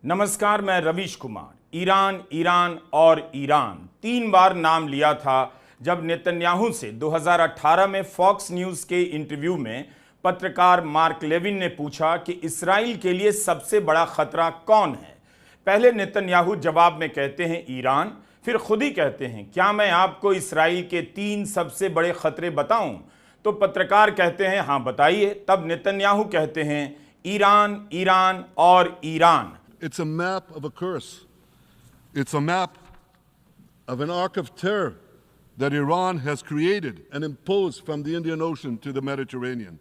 नमस्कार, मैं Ravish Kumar. Iran, Iran और ईरान 3 बार नाम लिया था जब नेतन्याहू से 2018 में फॉक्स न्यूज़ के इंटरव्यू में पत्रकार मार्क लेविन ने पूछा कि इसराइल के लिए सबसे बड़ा खतरा कौन है। पहले नेतन्याहू जवाब में कहते हैं ईरान, फिर खुद ही कहते हैं क्या मैं आपको इसराइल के 3 सबसे बड़े खतरे बताऊं? तो पत्रकार कहते हैं हाँ बताइए। तब नेतन्याहू कहते हैं ईरान, ईरान और Iran. It's a map of a curse. It's a map of an arc of terror that Iran has created and imposed from the Indian Ocean to the Mediterranean.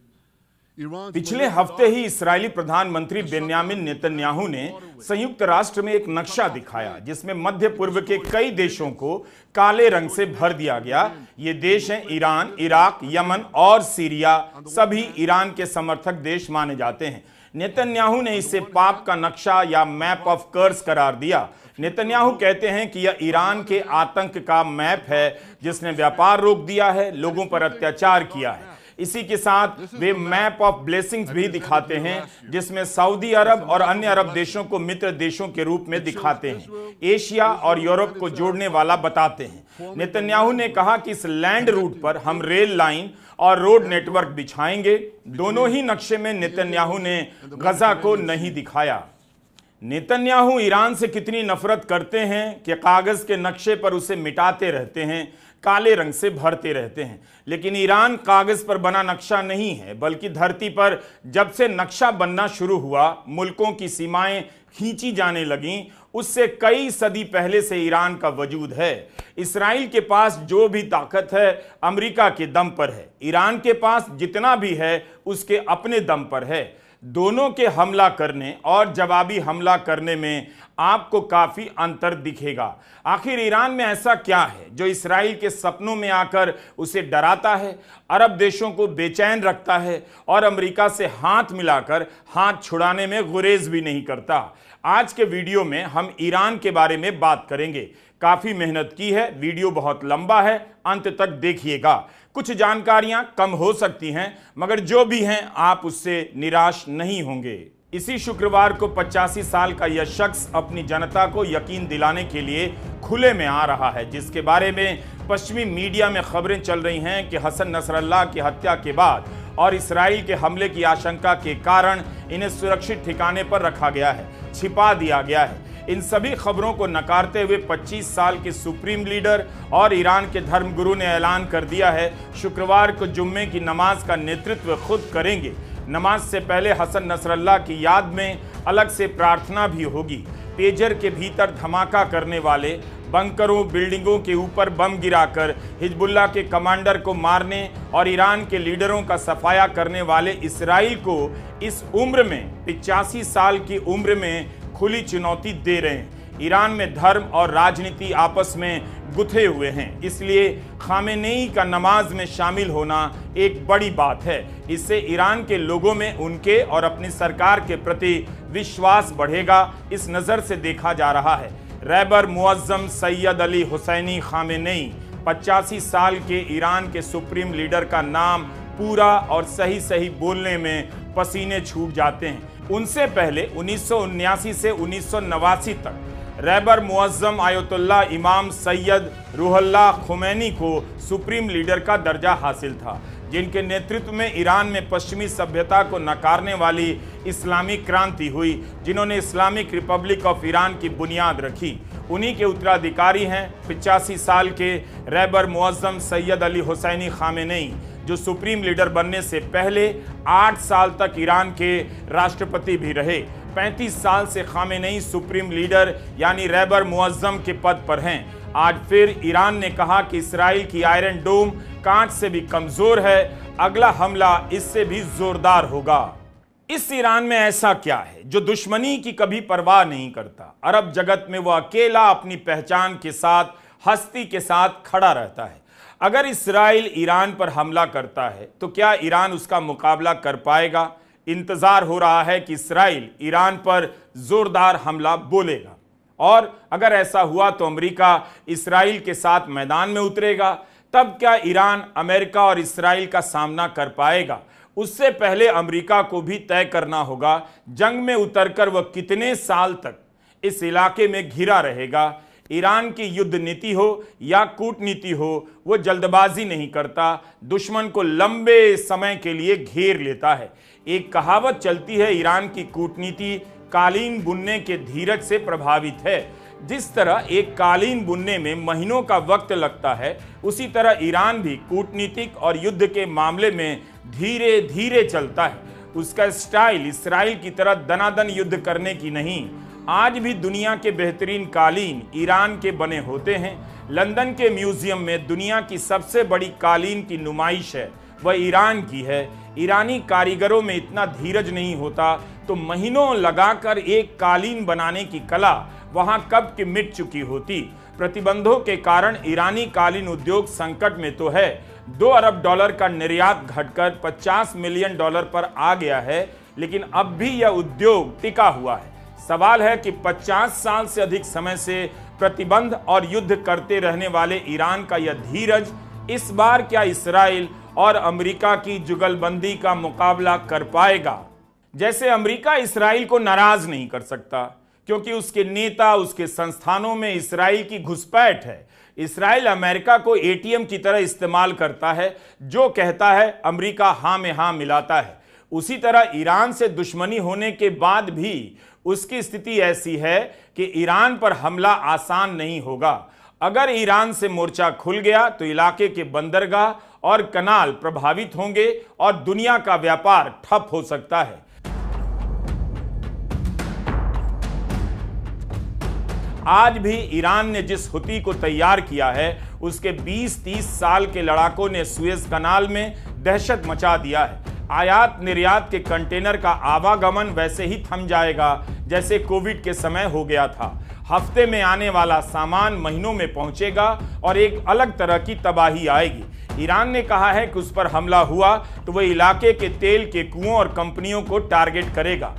पिछले हफ्ते ही इस्राएली प्रधानमंत्री Benjamin Netanyahu ने संयुक्त राष्ट्र में एक नक्शा दिखाया जिसमें मध्य पूर्व के कई देशों को काले रंग से भर दिया गया। ये देश हैं ईरान, इराक, यमन और सीरिया। सभी ईरान के समर्थक देश माने जाते हैं। नेतन्याहू ने इसे पाप का नक्शा या मैप ऑफ कर्स करार दिया। नेतन्याहू कहते हैं कि यह ईरान के आतंक का मैप है जिसने व्यापार रोक दिया है, लोगों पर अत्याचार किया है। इसी के साथ वे मैप ऑफ ब्लेसिंग्स भी दिखाते हैं जिसमें सऊदी अरब और अन्य अरब देशों को मित्र देशों के रूप में दिखाते हैं, एशिया और यूरोप को जोड़ने वाला बताते हैं। नेतन्याहू ने कहा कि इस लैंड रूट पर हम रेल लाइन और रोड नेटवर्क बिछाएंगे। दोनों ही नक्शे में नेतन्याहू ने गजा को नहीं दिखाया। नेतन्याहू ईरान से कितनी नफरत करते हैं कि कागज के नक्शे पर उसे मिटाते रहते हैं, काले रंग से भरते रहते हैं। लेकिन ईरान कागज पर बना नक्शा नहीं है, बल्कि धरती पर जब से नक्शा बनना शुरू हुआ, मुल्कों की सीमाएं खींची जाने लगीं, उससे कई सदी पहले से ईरान का वजूद है। इसराइल के पास जो भी ताकत है अमेरिका के दम पर है, ईरान के पास जितना भी है उसके अपने दम पर है। दोनों के हमला करने और जवाबी हमला करने में आपको काफी अंतर दिखेगा। आखिर ईरान में ऐसा क्या है जो इसराइल के सपनों में आकर उसे डराता है, अरब देशों को बेचैन रखता है और अमेरिका से हाथ मिलाकर हाथ छुड़ाने में गुरेज भी नहीं करता? आज के वीडियो में हम ईरान के बारे में बात करेंगे। काफी मेहनत की है, वीडियो बहुत लंबा है, अंत तक देखिएगा। कुछ जानकारियां कम हो सकती हैं, मगर जो भी हैं आप उससे निराश नहीं होंगे। इसी शुक्रवार को 85 साल का यह शख्स अपनी जनता को यकीन दिलाने के लिए खुले में आ रहा है, जिसके बारे में पश्चिमी मीडिया में खबरें चल रही हैं कि हसन नसरल्लाह की हत्या के बाद और इसराइल के हमले की आशंका के कारण इन्हें सुरक्षित ठिकाने पर रखा गया है, छिपा दिया गया है। इन सभी खबरों को नकारते हुए 25 साल के सुप्रीम लीडर और ईरान के धर्मगुरु ने ऐलान कर दिया है शुक्रवार को जुम्मे की नमाज का नेतृत्व खुद करेंगे। नमाज से पहले हसन नसरल्लाह की याद में अलग से प्रार्थना भी होगी। पेजर के भीतर धमाका करने वाले, बंकरों, बिल्डिंगों के ऊपर बम गिराकर हिजबुल्लाह के कमांडर को मारने और ईरान के लीडरों का सफाया करने वाले इसराइल को इस उम्र में, 85 साल की उम्र में खुली चुनौती दे रहे हैं। ईरान में धर्म और राजनीति आपस में गुथे हुए हैं, इसलिए खामेनेई का नमाज में शामिल होना एक बड़ी बात है। इससे ईरान के लोगों में उनके और अपनी सरकार के प्रति विश्वास बढ़ेगा, इस नज़र से देखा जा रहा है। रहबर मुअज्जम सैयद अली हुसैनी खामेनेई 85 साल के ईरान के सुप्रीम लीडर का नाम पूरा और सही सही बोलने में पसीने छूट जाते हैं। उनसे पहले 1979 से 1989 तक रहबर मुअज्जम आयतुल्लाह इमाम सैयद रूहुल्लाह खुमैनी को सुप्रीम लीडर का दर्जा हासिल था, जिनके नेतृत्व में ईरान में पश्चिमी सभ्यता को नकारने वाली इस्लामिक क्रांति हुई, जिन्होंने इस्लामिक रिपब्लिक ऑफ ईरान की बुनियाद रखी। उन्हीं के उत्तराधिकारी हैं 85 साल के रहबर मुअज्जम सैयद अली हुसैनी खामेनेई, जो सुप्रीम लीडर बनने से पहले 8 साल तक ईरान के राष्ट्रपति भी रहे। 35 साल से खामेनेई सुप्रीम लीडर यानी रहबर मुअज्जम के पद पर हैं। आज फिर ईरान ने कहा कि इसराइल की आयरन डोम कांच से भी कमजोर है, अगला हमला इससे भी जोरदार होगा। इस ईरान में ऐसा क्या है जो दुश्मनी की कभी परवाह नहीं करता? अरब जगत में वह अकेला अपनी पहचान के साथ, हस्ती के साथ खड़ा रहता है। अगर इसराइल ईरान पर हमला करता है तो क्या ईरान उसका मुकाबला कर पाएगा? इंतजार हो रहा है कि इसराइल ईरान पर जोरदार हमला बोलेगा, और अगर ऐसा हुआ तो अमेरिका इसराइल के साथ मैदान में उतरेगा। तब क्या ईरान अमेरिका और इसराइल का सामना कर पाएगा? उससे पहले अमेरिका को भी तय करना होगा जंग में उतरकर वह कितने साल तक इस इलाके में घिरा रहेगा। ईरान की युद्ध नीति हो या कूटनीति हो, वो जल्दबाजी नहीं करता, दुश्मन को लंबे समय के लिए घेर लेता है। एक कहावत चलती है, ईरान की कूटनीति कालीन बुनने के धीरज से प्रभावित है। जिस तरह एक कालीन बुनने में महीनों का वक्त लगता है, उसी तरह ईरान भी कूटनीतिक और युद्ध के मामले में धीरे धीरे चलता है। उसका स्टाइल इसराइल की तरह दनादन युद्ध करने की नहीं। आज भी दुनिया के बेहतरीन कालीन ईरान के बने होते हैं। लंदन के म्यूजियम में दुनिया की सबसे बड़ी कालीन की नुमाइश है, वह ईरान की है। ईरानी कारीगरों में इतना धीरज नहीं होता तो महीनों लगाकर एक कालीन बनाने की कला वहां कब की मिट चुकी होती। प्रतिबंधों के कारण ईरानी कालीन उद्योग संकट में तो है। $2 अरब का निर्यात घटकर $50 मिलियन पर आ गया है, लेकिन अब भी यह उद्योग टिका हुआ है। सवाल है कि 50 साल से अधिक समय से प्रतिबंध और युद्ध करते रहने वाले ईरान का यह धीरज इस बार क्या इसराइल और अमेरिका की जुगलबंदी का मुकाबला कर पाएगा। जैसे अमेरिका इसराइल को नाराज नहीं कर सकता, क्योंकि उसके नेता, उसके संस्थानों में इसराइल की घुसपैठ है। इसराइल अमेरिका को एटीएम की तरह इस्तेमाल करता है, जो कहता है अमेरिका हां में हां मिलाता है। उसी तरह ईरान से दुश्मनी होने के बाद भी उसकी स्थिति ऐसी है कि ईरान पर हमला आसान नहीं होगा। अगर ईरान से मोर्चा खुल गया तो इलाके के बंदरगाह और कनाल प्रभावित होंगे और दुनिया का व्यापार ठप हो सकता है। आज भी ईरान ने जिस हुती को तैयार किया है, उसके 20-30 साल के लड़ाकों ने सुएज कनाल में दहशत मचा दिया है। आयात निर्यात के कंटेनर का आवागमन वैसे ही थम जाएगा जैसे कोविड के समय हो गया था। हफ्ते में आने वाला सामान महीनों में पहुंचेगा और एक अलग तरह की तबाही आएगी। ईरान ने कहा है कि उस पर हमला हुआ तो वह इलाके के तेल के कुओं और कंपनियों को टारगेट करेगा।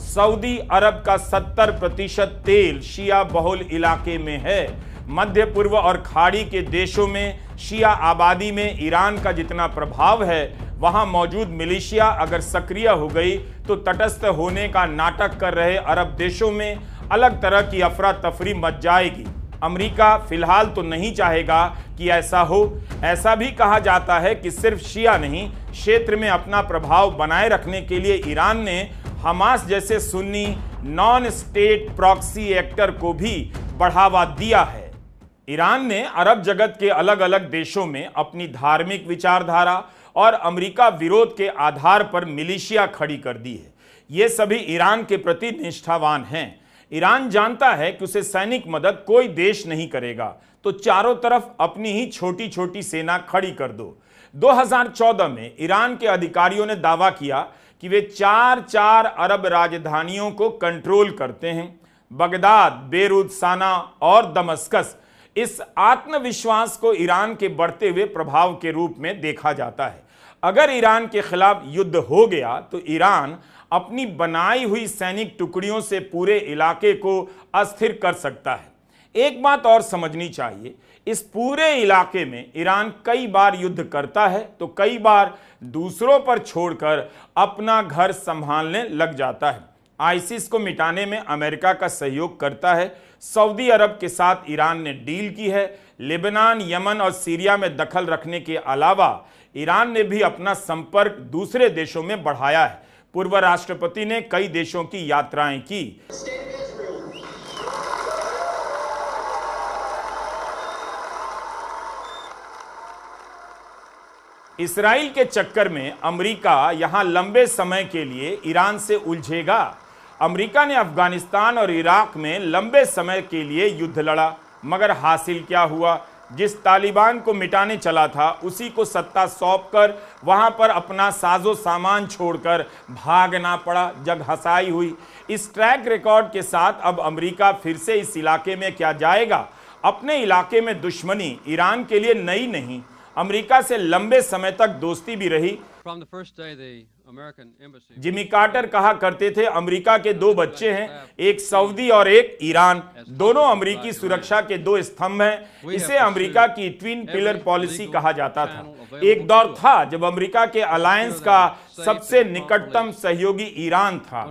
सऊदी अरब का 70% तेल शिया बहुल इलाके में है। मध्य पूर्व और खाड़ी के देशों में शिया आबादी में ईरान का जितना प्रभाव है, वहां मौजूद मिलिशिया अगर सक्रिय हो गई तो तटस्थ होने का नाटक कर रहे अरब देशों में अलग तरह की अफरा तफरी मच जाएगी। अमेरिका फिलहाल तो नहीं चाहेगा कि ऐसा हो। ऐसा भी कहा जाता है कि सिर्फ शिया नहीं, क्षेत्र में अपना प्रभाव बनाए रखने के लिए ईरान ने हमास जैसे Sunni non state proxy actor को भी बढ़ावा दिया है। ईरान ने अरब जगत के अलग अलग देशों में अपनी धार्मिक विचारधारा और अमेरिका विरोध के आधार पर मिलिशिया खड़ी कर दी है। ये सभी ईरान के प्रति निष्ठावान हैं। ईरान जानता है कि उसे सैनिक मदद कोई देश नहीं करेगा, तो चारों तरफ अपनी ही छोटी छोटी सेना खड़ी कर दो। 2014 में ईरान के अधिकारियों ने दावा किया कि वे 4 अरब राजधानियों को कंट्रोल करते हैं, बगदाद, बेरूत, साना और दमस्कस। इस आत्मविश्वास को ईरान के बढ़ते हुए प्रभाव के रूप में देखा जाता है। अगर ईरान के खिलाफ युद्ध हो गया तो ईरान अपनी बनाई हुई सैनिक टुकड़ियों से पूरे इलाके को अस्थिर कर सकता है। एक बात और समझनी चाहिए, इस पूरे इलाके में ईरान कई बार युद्ध करता है तो कई बार दूसरों पर छोड़कर अपना घर संभालने लग जाता है। आईसिस को मिटाने में अमेरिका का सहयोग करता है। सऊदी अरब के साथ ईरान ने डील की है। लेबनान, यमन और सीरिया में दखल रखने के अलावा ईरान ने भी अपना संपर्क दूसरे देशों में बढ़ाया है। पूर्व राष्ट्रपति ने कई देशों की यात्राएं की। इसराइल के चक्कर में अमेरिका यहां लंबे समय के लिए ईरान से उलझेगा। अमेरिका ने अफगानिस्तान और इराक में लंबे समय के लिए युद्ध लड़ा, मगर हासिल क्या हुआ? जिस तालिबान को मिटाने चला था उसी को सत्ता सौंपकर वहां पर अपना साजो सामान छोड़कर भागना पड़ा। जग हंसाई हुई। इस ट्रैक रिकॉर्ड के साथ अब अमेरिका फिर से इस इलाके में क्या जाएगा? अपने इलाके में दुश्मनी ईरान के लिए नई नहीं। अमेरिका से लंबे समय तक दोस्ती भी रही, From the first day, the American embassy Jimmy Carter कहा करते थे, अमेरिका के दो बच्चे हैं, एक सऊदी और एक ईरान, दोनों अमेरिकी सुरक्षा के दो स्तंभ हैं। इसे अमेरिका की ट्विन पिलर पॉलिसी कहा जाता था। एक दौर था जब अमेरिका के अलायंस का सबसे निकटतम सहयोगी ईरान था।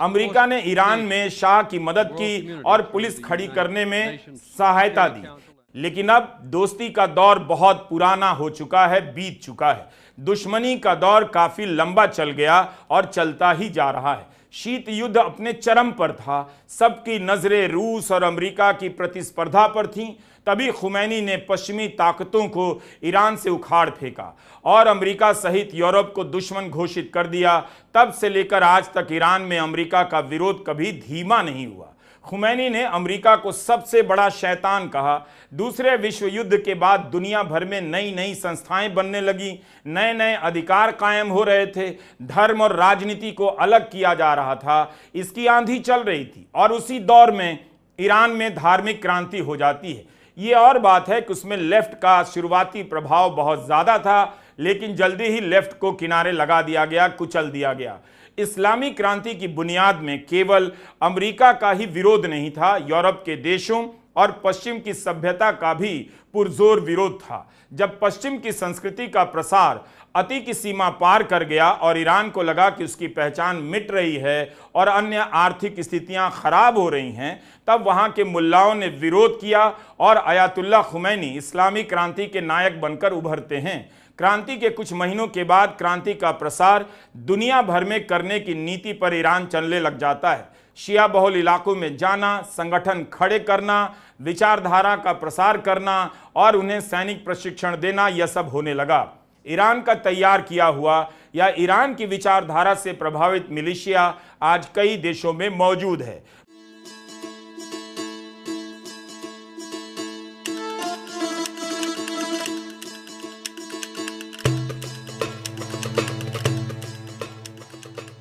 अमेरिका ने ईरान में शाह की मदद की और पुलिस खड़ी करने में सहायता दी। लेकिन अब दोस्ती का दौर बहुत पुराना हो चुका है, बीत चुका है। दुश्मनी का दौर काफी लंबा चल गया और चलता ही जा रहा है। शीत युद्ध अपने चरम पर था, सबकी नजरें रूस और अमेरिका की प्रतिस्पर्धा पर थीं। तभी खुमैनी ने पश्चिमी ताकतों को ईरान से उखाड़ फेंका और अमेरिका सहित यूरोप को दुश्मन घोषित कर दिया। तब से लेकर आज तक ईरान में अमेरिका का विरोध कभी धीमा नहीं हुआ। खुमैनी ने अमेरिका को सबसे बड़ा शैतान कहा। दूसरे विश्व युद्ध के बाद दुनिया भर में नई नई संस्थाएं बनने लगी, नए नए अधिकार कायम हो रहे थे, धर्म और राजनीति को अलग किया जा रहा था, इसकी आंधी चल रही थी। और उसी दौर में ईरान में धार्मिक क्रांति हो जाती है। ये और बात है कि उसमें लेफ्ट का शुरुआती प्रभाव बहुत ज्यादा था, लेकिन जल्दी ही लेफ्ट को किनारे लगा दिया गया, कुचल दिया गया। इस्लामी क्रांति की बुनियाद में केवल अमेरिका का ही विरोध नहीं था, यूरोप के देशों और पश्चिम की सभ्यता का भी पुरजोर विरोध था। जब पश्चिम की संस्कृति का प्रसार अति की सीमा पार कर गया और ईरान को लगा कि उसकी पहचान मिट रही है और अन्य आर्थिक स्थितियां खराब हो रही हैं, तब वहां के मुल्लाओं ने विरोध किया और अयातुल्लाह खुमैनी इस्लामी क्रांति के नायक बनकर उभरते हैं। क्रांति के कुछ महीनों के बाद क्रांति का प्रसार दुनिया भर में करने की नीति पर ईरान चलने लग जाता है। शिया बहुल इलाकों में जाना, संगठन खड़े करना, विचारधारा का प्रसार करना और उन्हें सैनिक प्रशिक्षण देना, यह सब होने लगा। ईरान का तैयार किया हुआ या ईरान की विचारधारा से प्रभावित मिलिशिया आज कई देशों में मौजूद है।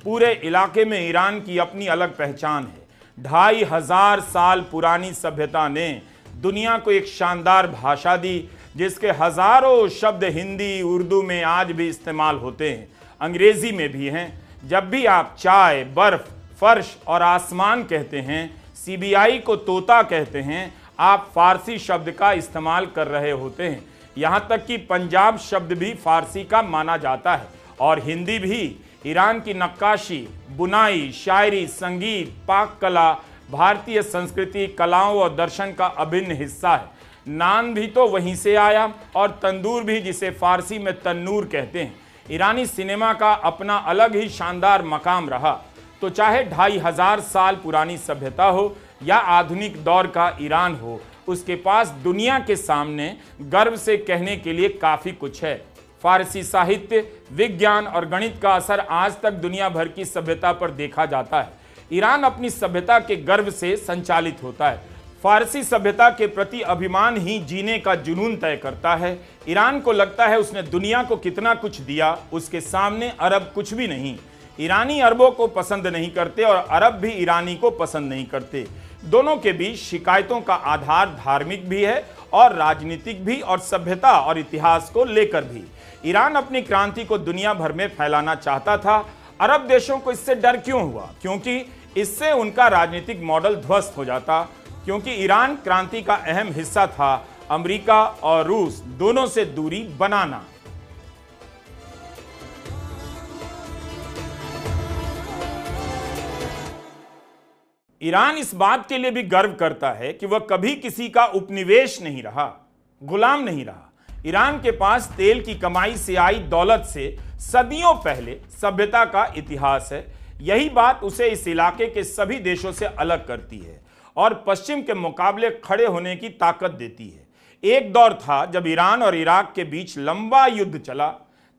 पूरे इलाके में ईरान की अपनी अलग पहचान है। 2500 साल पुरानी सभ्यता ने दुनिया को एक शानदार भाषा दी, जिसके हजारों शब्द हिंदी, उर्दू में आज भी इस्तेमाल होते हैं, अंग्रेजी में भी हैं। जब भी आप चाय, बर्फ, फर्श और आसमान कहते हैं, सीबीआई को तोता कहते हैं, आप फारसी शब्द का इस्तेमाल कर रहे होते हैं। यहाँ तक कि पंजाब शब्द भी फारसी का माना जाता है और हिंदी भी। ईरान की नक्काशी, बुनाई, शायरी, संगीत, पाक कला भारतीय संस्कृति, कलाओं और दर्शन का अभिन्न हिस्सा है। नान भी तो वहीं से आया और तंदूर भी, जिसे फारसी में तन्नूर कहते हैं। ईरानी सिनेमा का अपना अलग ही शानदार मकाम रहा। तो चाहे 2500 साल पुरानी सभ्यता हो या आधुनिक दौर का ईरान हो, उसके पास दुनिया के सामने गर्व से कहने के लिए काफी कुछ है। फारसी साहित्य, विज्ञान और गणित का असर आज तक दुनिया भर की सभ्यता पर देखा जाता है। ईरान अपनी सभ्यता के गर्व से संचालित होता है। फारसी सभ्यता के प्रति अभिमान ही जीने का जुनून तय करता है। ईरान को लगता है उसने दुनिया को कितना कुछ दिया, उसके सामने अरब कुछ भी नहीं। ईरानी अरबों को पसंद नहीं करते और अरब भी ईरानी को पसंद नहीं करते। दोनों के बीच शिकायतों का आधार धार्मिक भी है और राजनीतिक भी, और सभ्यता और इतिहास को लेकर भी। ईरान अपनी क्रांति को दुनिया भर में फैलाना चाहता था। अरब देशों को इससे डर क्यों हुआ? क्योंकि इससे उनका राजनीतिक मॉडल ध्वस्त हो जाता। क्योंकि ईरान क्रांति का अहम हिस्सा था अमेरिका और रूस दोनों से दूरी बनाना। ईरान इस बात के लिए भी गर्व करता है कि वह कभी किसी का उपनिवेश नहीं रहा, गुलाम नहीं रहा। ईरान के पास तेल की कमाई से आई दौलत से सदियों पहले सभ्यता का इतिहास है। यही बात उसे इस इलाके के सभी देशों से अलग करती है और पश्चिम के मुकाबले खड़े होने की ताकत देती है। एक दौर था जब ईरान और इराक के बीच लंबा युद्ध चला।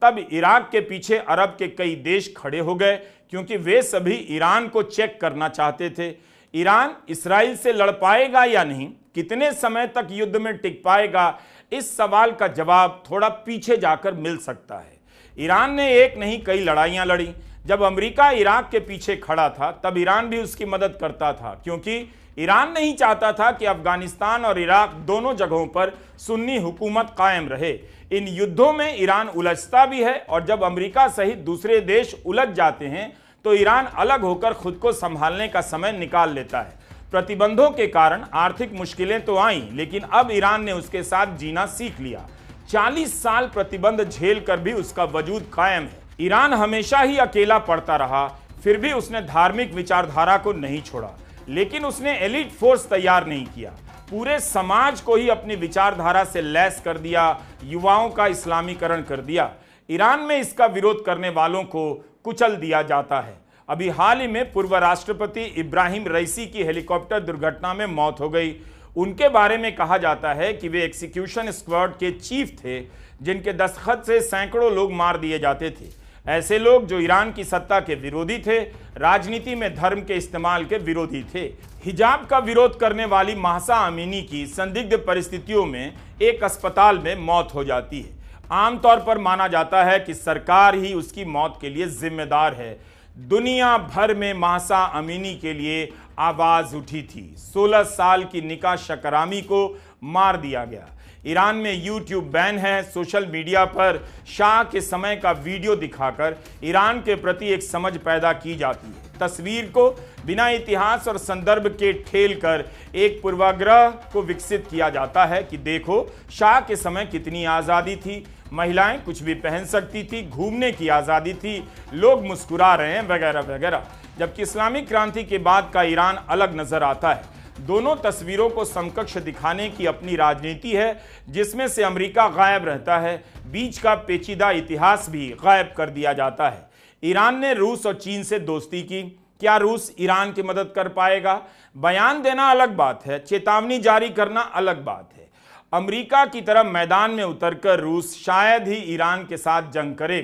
तब इराक के पीछे अरब के कई देश खड़े हो गए, क्योंकि वे सभी ईरान को चेक करना चाहते थे। ईरान इस्राइल से लड़ पाएगा या नहीं, कितने समय तक युद्ध में टिक पाएगा, इस सवाल का जवाब थोड़ा पीछे जाकर मिल सकता है। ईरान ने एक नहीं कई लड़ाइयां लड़ी, जब अमेरिका इराक के पीछे खड़ा था तब ईरान भी उसकी मदद करता था, क्योंकि ईरान नहीं चाहता था कि अफगानिस्तान और इराक दोनों जगहों पर सुन्नी हुकूमत कायम रहे। इन युद्धों में ईरान उलझता भी है और जब अमेरिका सहित दूसरे देश उलझ जाते हैं तो ईरान अलग होकर खुद को संभालने का समय निकाल लेता है। प्रतिबंधों के कारण आर्थिक मुश्किलें तो आईं, लेकिन अब ईरान ने उसके साथ जीना सीख लिया। 40 साल प्रतिबंध झेल कर भी उसका वजूद कायम है। ईरान हमेशा ही अकेला पड़ता रहा, फिर भी उसने धार्मिक विचारधारा को नहीं छोड़ा, लेकिन उसने एलिट फोर्स तैयार नहीं किया। पूरे समाज को ही अपनी विचारधारा से लैस कर दिया, युवाओं का इस्लामीकरण कर दिया। ईरान में इसका विरोध करने वालों को कुचल दिया जाता है। अभी हाल ही में पूर्व राष्ट्रपति इब्राहिम रईसी की हेलीकॉप्टर दुर्घटना में मौत हो गई। उनके बारे में कहा जाता है कि वे एग्जीक्यूशन स्क्वाड के चीफ थे, जिनके दस्तखत से सैकड़ों लोग मार दिए जाते थे। ऐसे लोग जो ईरान की सत्ता के विरोधी थे, राजनीति में धर्म के इस्तेमाल के विरोधी थे। हिजाब का विरोध करने वाली महसा अमीनी की संदिग्ध परिस्थितियों में एक अस्पताल में मौत हो जाती है। आमतौर पर माना जाता है कि सरकार ही उसकी मौत के लिए जिम्मेदार है। दुनिया भर में महसा अमीनी के लिए आवाज उठी थी। 16 साल की निका शकरामी को मार दिया गया। ईरान में यूट्यूब बैन है। सोशल मीडिया पर शाह के समय का वीडियो दिखाकर ईरान के प्रति एक समझ पैदा की जाती है। तस्वीर को बिना इतिहास और संदर्भ के ठेल कर एक पूर्वाग्रह को विकसित किया जाता है कि देखो शाह के समय कितनी आज़ादी थी, महिलाएं कुछ भी पहन सकती थी, घूमने की आज़ादी थी, लोग मुस्कुरा रहे हैं वगैरह वगैरह। जबकि इस्लामिक क्रांति के बाद का ईरान अलग नजर आता है। दोनों तस्वीरों को समकक्ष दिखाने की अपनी राजनीति है, जिसमें से अमेरिका गायब रहता है, बीच का पेचीदा इतिहास भी गायब कर दिया जाता है। ईरान ने रूस और चीन से दोस्ती की। क्या रूस ईरान की मदद कर पाएगा? बयान देना अलग बात है, चेतावनी जारी करना अलग बात है। अमेरिका की तरह मैदान में उतरकर रूस शायद ही ईरान के साथ जंग करे।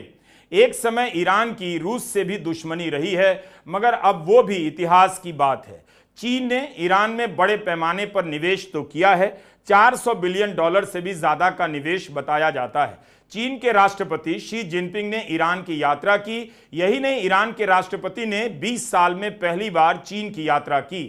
एक समय ईरान की रूस से भी दुश्मनी रही है, मगर अब वो भी इतिहास की बात है। चीन ने ईरान में बड़े पैमाने पर निवेश तो किया है, $400 बिलियन से भी ज्यादा का निवेश बताया जाता है। चीन के राष्ट्रपति शी जिनपिंग ने ईरान की यात्रा की। यही नहीं, ईरान के राष्ट्रपति ने 20 साल में पहली बार चीन की यात्रा की।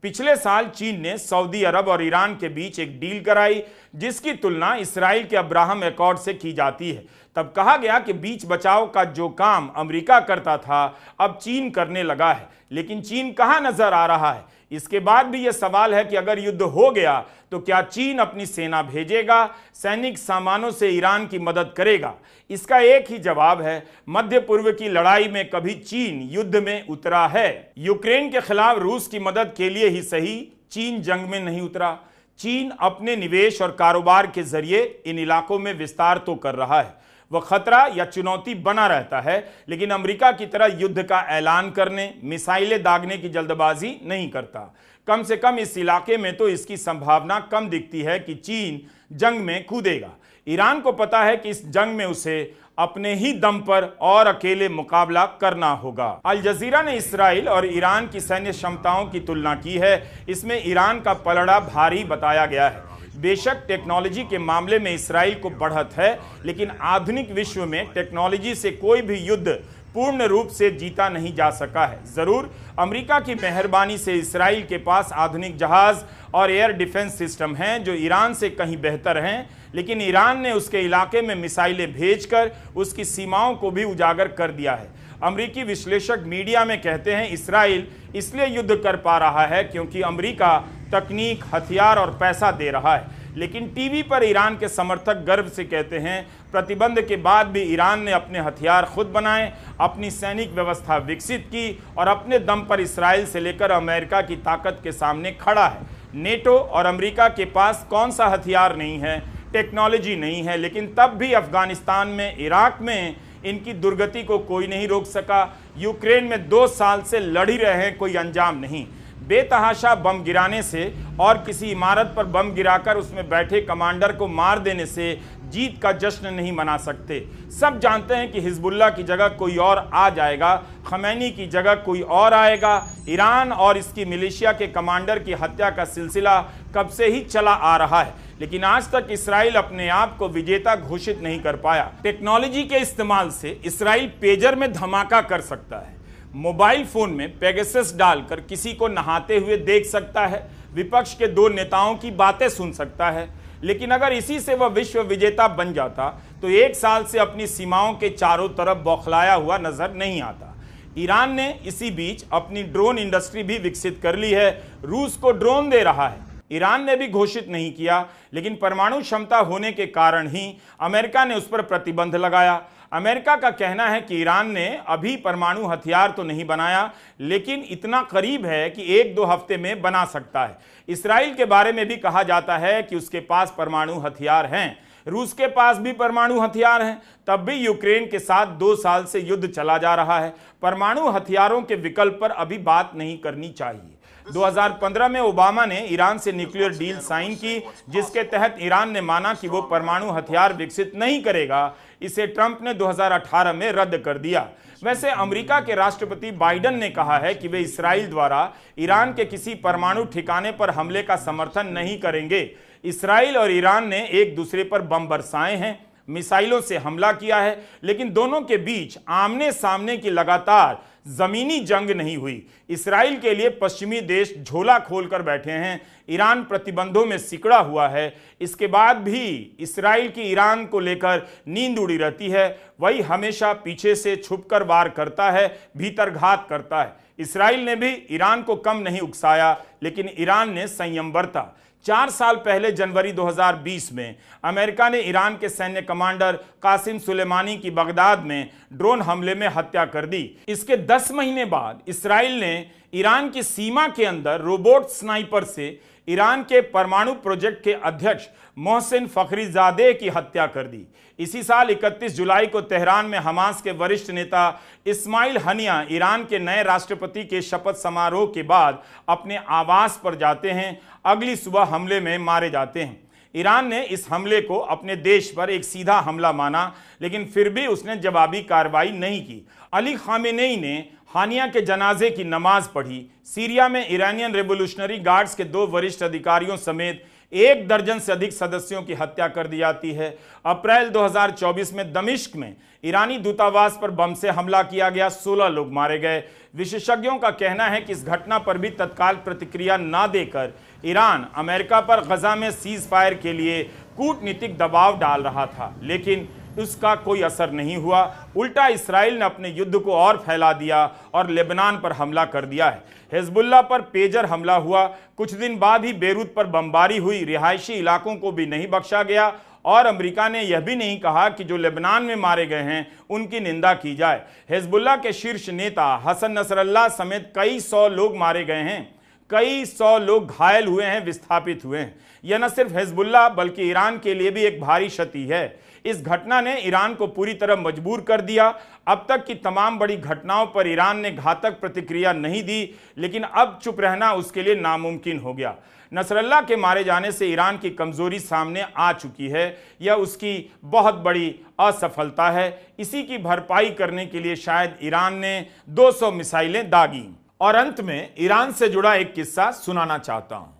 पिछले साल चीन ने सऊदी अरब और ईरान के बीच एक डील कराई, जिसकी तुलना इसराइल के अब्राहम एकॉर्ड से की जाती है। तब कहा गया कि बीच बचाव का जो काम अमेरिका करता था, अब चीन करने लगा है। लेकिन चीन कहां नजर आ रहा है? इसके बाद भी यह सवाल है कि अगर युद्ध हो गया तो क्या चीन अपनी सेना भेजेगा, सैनिक सामानों से ईरान की मदद करेगा? इसका एक ही जवाब है, मध्य पूर्व की लड़ाई में कभी चीन युद्ध में उतरा है? यूक्रेन के खिलाफ रूस की मदद के लिए ही सही, चीन जंग में नहीं उतरा। चीन अपने निवेश और कारोबार के जरिए इन इलाकों में विस्तार तो कर रहा है। वह खतरा या चुनौती बना रहता है, लेकिन अमेरिका की तरह युद्ध का ऐलान करने, मिसाइलें दागने की जल्दबाजी नहीं करता। कम से कम इस इलाके में तो इसकी संभावना कम दिखती है कि चीन जंग में कूदेगा। ईरान को पता है कि इस जंग में उसे अपने ही दम पर और अकेले मुकाबला करना होगा। अल जजीरा ने इसराइल और ईरान की सैन्य क्षमताओं की तुलना की है। इसमें ईरान का पलड़ा भारी बताया गया है। बेशक टेक्नोलॉजी के मामले में इसराइल को बढ़त है, लेकिन आधुनिक विश्व में टेक्नोलॉजी से कोई भी युद्ध पूर्ण रूप से जीता नहीं जा सका है। जरूर अमेरिका की मेहरबानी से इसराइल के पास आधुनिक जहाज और एयर डिफेंस सिस्टम हैं जो ईरान से कहीं बेहतर हैं, लेकिन ईरान ने उसके इलाके में मिसाइलें भेजकर उसकी सीमाओं को भी उजागर कर दिया है। अमेरिकी विश्लेषक मीडिया में कहते हैं इसराइल इसलिए युद्ध कर पा रहा है क्योंकि अमेरिका तकनीक, हथियार और पैसा दे रहा है। लेकिन टीवी पर ईरान के समर्थक गर्व से कहते हैं प्रतिबंध के बाद भी ईरान ने अपने हथियार खुद बनाए, अपनी सैनिक व्यवस्था विकसित की और अपने दम पर इसराइल से लेकर अमेरिका की ताकत के सामने खड़ा है। नेटो और अमेरिका के पास कौन सा हथियार नहीं है, टेक्नोलॉजी नहीं है, लेकिन तब भी अफगानिस्तान में, इराक में इनकी दुर्गति को कोई नहीं रोक सका। यूक्रेन में 2 साल से लड़ ही रहे हैं, कोई अंजाम नहीं। बेतहाशा बम गिराने से और किसी इमारत पर बम गिराकर उसमें बैठे कमांडर को मार देने से जीत का जश्न नहीं मना सकते। सब जानते हैं कि हिजबुल्लाह की जगह कोई और आ जाएगा, खमैनी की जगह कोई और आएगा। ईरान और इसकी मिलिशिया के कमांडर की हत्या का सिलसिला कब से ही चला आ रहा है, लेकिन आज तक इसराइल अपने आप को विजेता घोषित नहीं कर पाया। टेक्नोलॉजी के इस्तेमाल से इसराइल पेजर में धमाका कर सकता है, मोबाइल फोन में पेगासस डालकर किसी को नहाते हुए देख सकता है, विपक्ष के दो नेताओं की बातें सुन सकता है। लेकिन अगर इसी से वह विश्व विजेता बन जाता तो 1 साल से अपनी सीमाओं के चारों तरफ बौखलाया हुआ नजर नहीं आता। ईरान ने इसी बीच अपनी ड्रोन इंडस्ट्री भी विकसित कर ली है, रूस को ड्रोन दे रहा है। ईरान ने भी घोषित नहीं किया, लेकिन परमाणु क्षमता होने के कारण ही अमेरिका ने उस पर प्रतिबंध लगाया। अमेरिका का कहना है कि ईरान ने अभी परमाणु हथियार तो नहीं बनाया, लेकिन इतना करीब है कि 1-2 हफ्ते में बना सकता है। इसराइल के बारे में भी कहा जाता है कि उसके पास परमाणु हथियार हैं। रूस के पास भी परमाणु हथियार हैं, तब भी यूक्रेन के साथ 2 साल से युद्ध चला जा रहा है। परमाणु हथियारों के विकल्प पर अभी बात नहीं करनी चाहिए। 2015 में ओबामा ने ईरान से न्यूक्लियर डील साइन की, जिसके तहत ईरान ने माना कि वो परमाणु हथियार विकसित नहीं करेगा। इसे ट्रंप ने 2018 में रद्द कर दिया। वैसे अमेरिका के राष्ट्रपति बाइडेन ने कहा है कि वे इसराइल द्वारा ईरान के किसी परमाणु ठिकाने पर हमले का समर्थन नहीं करेंगे। इसराइल और ईरान ने एक दूसरे पर बम बरसाए हैं, मिसाइलों से हमला किया है, लेकिन दोनों के बीच आमने सामने की लगातार जमीनी जंग नहीं हुई। इसराइल के लिए पश्चिमी देश झोला खोलकर बैठे हैं, ईरान प्रतिबंधों में सिकड़ा हुआ है। इसके बाद भी इसराइल की ईरान को लेकर नींद उड़ी रहती है। वही हमेशा पीछे से छुपकर वार करता है, भीतर घात करता है। इसराइल ने भी ईरान को कम नहीं उकसाया, लेकिन ईरान ने संयम बरता। 4 साल पहले जनवरी 2020 में अमेरिका ने ईरान के सैन्य कमांडर कासिम सुलेमानी की बगदाद में ड्रोन हमले में हत्या कर दी। इसके 10 महीने बाद इसराइल ने ईरान की सीमा के अंदर रोबोट स्नाइपर से ईरान के परमाणु प्रोजेक्ट के अध्यक्ष मोहसिन फखरीजादे की हत्या कर दी। इसी साल 31 जुलाई को तेहरान में हमास के वरिष्ठ नेता इस्माइल हनिया ईरान के नए राष्ट्रपति के शपथ समारोह के बाद अपने आवास पर जाते हैं। अगली सुबह हमले में मारे जाते हैं। ईरान ने इस हमले को अपने देश पर एक सीधा हमला माना, लेकिन फिर भी उसने जवाबी कार्रवाई नहीं की। अली खामेनेई ने हानिया के जनाजे की नमाज पढ़ी। सीरिया में ईरानियन रेवोल्यूशनरी गार्ड्स के 2 वरिष्ठ अधिकारियों समेत 1 दर्जन से अधिक सदस्यों की हत्या कर दी जाती है। अप्रैल 2024 में दमिश्क में ईरानी दूतावास पर बम से हमला किया गया, 16 लोग मारे गए। विशेषज्ञों का कहना है कि इस घटना पर भी तत्काल प्रतिक्रिया न देकर ईरान अमेरिका पर गजा में सीज फायर के लिए कूटनीतिक दबाव डाल रहा था, लेकिन उसका कोई असर नहीं हुआ। उल्टा इसराइल ने अपने युद्ध को और फैला दिया और लेबनान पर हमला कर दिया है। हिजबुल्लाह पर पेजर हमला हुआ, कुछ दिन बाद ही बेरूत पर बमबारी हुई। रिहायशी इलाकों को भी नहीं बख्शा गया और अमेरिका ने यह भी नहीं कहा कि जो लेबनान में मारे गए हैं उनकी निंदा की जाए। हिजबुल्लाह के शीर्ष नेता हसन नसरल्लाह समेत कई 100 लोग मारे गए हैं, कई 100 लोग घायल हुए हैं, विस्थापित हुए हैं। यह न सिर्फ हिजबुल्लाह बल्कि ईरान के लिए भी एक भारी क्षति है। इस घटना ने ईरान को पूरी तरह मजबूर कर दिया। अब तक की तमाम बड़ी घटनाओं पर ईरान ने घातक प्रतिक्रिया नहीं दी, लेकिन अब चुप रहना उसके लिए नामुमकिन हो गया। नसरल्लाह के मारे जाने से ईरान की कमजोरी सामने आ चुकी है। यह उसकी बहुत बड़ी असफलता है। इसी की भरपाई करने के लिए शायद ईरान ने 200 मिसाइलें दागी। और अंत में ईरान से जुड़ा एक किस्सा सुनाना चाहता हूं।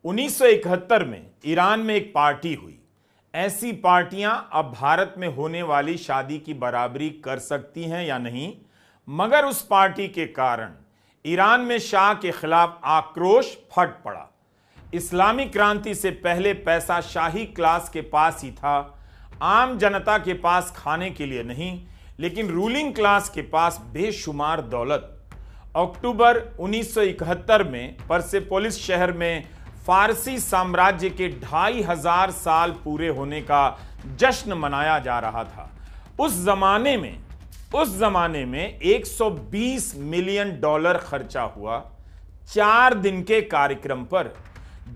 1971 में ईरान में एक पार्टी हुई। ऐसी पार्टियां अब भारत में होने वाली शादी की बराबरी कर सकती हैं या नहीं, मगर उस पार्टी के कारण ईरान में शाह के खिलाफ आक्रोश फट पड़ा। इस्लामी क्रांति से पहले पैसा शाही क्लास के पास ही था, आम जनता के पास खाने के लिए नहीं, लेकिन रूलिंग क्लास के पास बेशुमार दौलत। अक्टूबर 1971 में परसेपोलिस शहर में फारसी साम्राज्य के 2500 साल पूरे होने का जश्न मनाया जा रहा था। उस जमाने में 120 मिलियन डॉलर खर्चा हुआ 4 दिन के कार्यक्रम पर।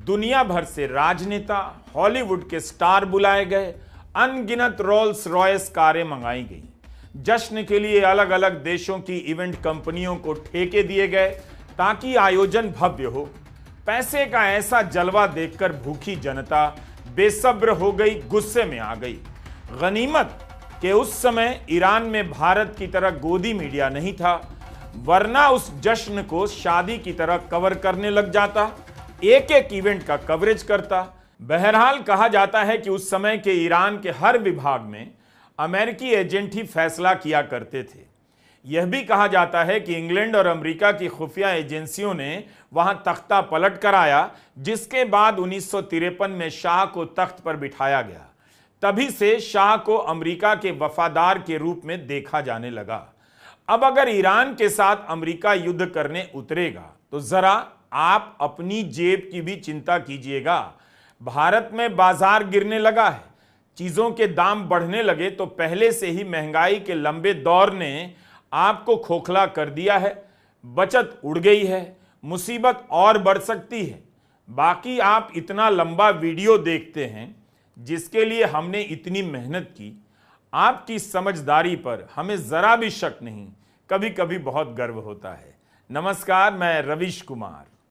दुनिया भर से राजनेता, हॉलीवुड के स्टार बुलाए गए, अनगिनत रोल्स रॉयस कारें मंगाई गई। जश्न के लिए अलग अलग देशों की इवेंट कंपनियों को ठेके दिए गए ताकि आयोजन भव्य हो। पैसे का ऐसा जलवा देखकर भूखी जनता बेसब्र हो गई, गुस्से में आ गई। गनीमत कि उस समय ईरान में भारत की तरह गोदी मीडिया नहीं था, वरना उस जश्न को शादी की तरह कवर करने लग जाता, एक एक इवेंट का कवरेज करता। बहरहाल कहा जाता है कि उस समय के ईरान के हर विभाग में अमेरिकी एजेंट ही फैसला किया करते थे। यह भी कहा जाता है कि इंग्लैंड और अमेरिका की खुफिया एजेंसियों ने वहां तख्ता पलट कराया, जिसके बाद 1953 में शाह को तख्त पर बिठाया गया। तभी से शाह को अमेरिका के वफादार के रूप में देखा जाने लगा। अब अगर ईरान के साथ अमेरिका युद्ध करने उतरेगा तो जरा आप अपनी जेब की भी चिंता कीजिएगा। भारत में बाजार गिरने लगा है, चीजों के दाम बढ़ने लगे तो पहले से ही महंगाई के लंबे दौर ने आपको खोखला कर दिया है, बचत उड़ गई है, मुसीबत और बढ़ सकती है। बाकी आप इतना लंबा वीडियो देखते हैं जिसके लिए हमने इतनी मेहनत की, आपकी समझदारी पर हमें जरा भी शक नहीं, कभी कभी बहुत गर्व होता है। नमस्कार, मैं रवीश कुमार।